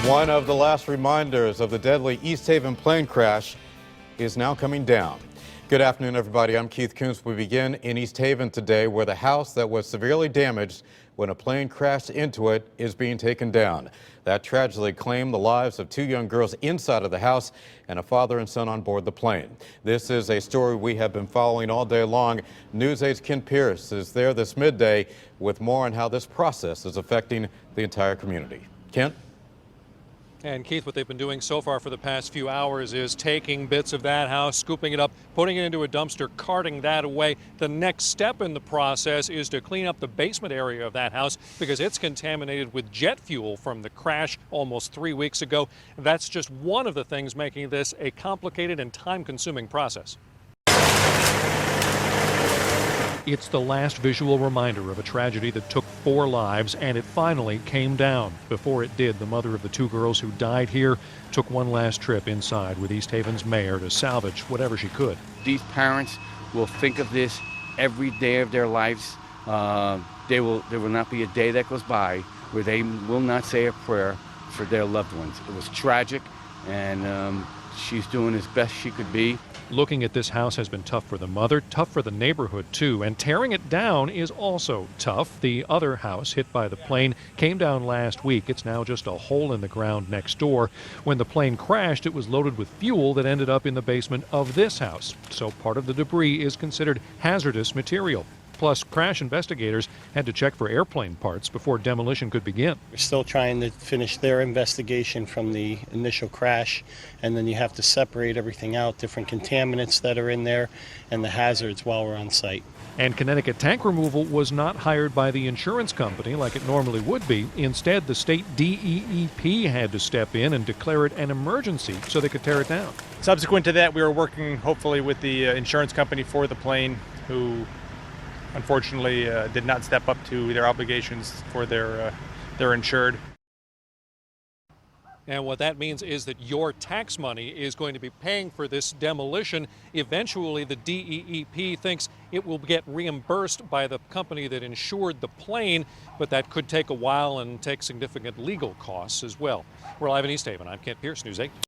One of the last reminders of the deadly East Haven plane crash is now coming down. Good afternoon, everybody. I'm Keith Coombs. We begin in East Haven today, where the house that was severely damaged when a plane crashed into it is being taken down. That tragedy claimed the lives of two young girls inside of the house and a father and son on board the plane. This is a story we have been following all day long. News 8's Ken Pierce is there this midday with more on how this process is affecting the entire community. Kent? And Keith, what they've been doing so far for the past few hours is taking bits of that house, scooping it up, putting it into a dumpster, carting that away. The next step in the process is to clean up the basement area of that house because it's contaminated with jet fuel from the crash almost 3 weeks ago. That's just one of the things making this a complicated and time-consuming process. It's the last visual reminder of a tragedy that took 4 lives, and it finally came down. Before it did, the mother of the 2 girls who died here took one last trip inside with East Haven's mayor to salvage whatever she could. These parents will think of this every day of their lives. There will not be a day that goes by where they will not say a prayer for their loved ones. It was tragic, and she's doing as best she could be. Looking at this house has been tough for the mother, tough for the neighborhood too, and tearing it down is also tough. The other house hit by the plane came down last week. It's now just a hole in the ground next door. When the plane crashed, it was loaded with fuel that ended up in the basement of this house. So part of the debris is considered hazardous material. Plus, crash investigators had to check for airplane parts before demolition could begin. We're still trying to finish their investigation from the initial crash, and then you have to separate everything out, different contaminants that are in there, and the hazards while we're on site. And Connecticut Tank Removal was not hired by the insurance company like it normally would be. Instead, the state DEEP had to step in and declare it an emergency so they could tear it down. Subsequent to that, we were working hopefully with the insurance company for the plane, who unfortunately did not step up to their obligations for their insured. And what that means is that your tax money is going to be paying for this demolition. Eventually, the DEEP thinks it will get reimbursed by the company that insured the plane, but that could take a while and take significant legal costs as well. We're live in East Haven. I'm Kent Pierce, News 8.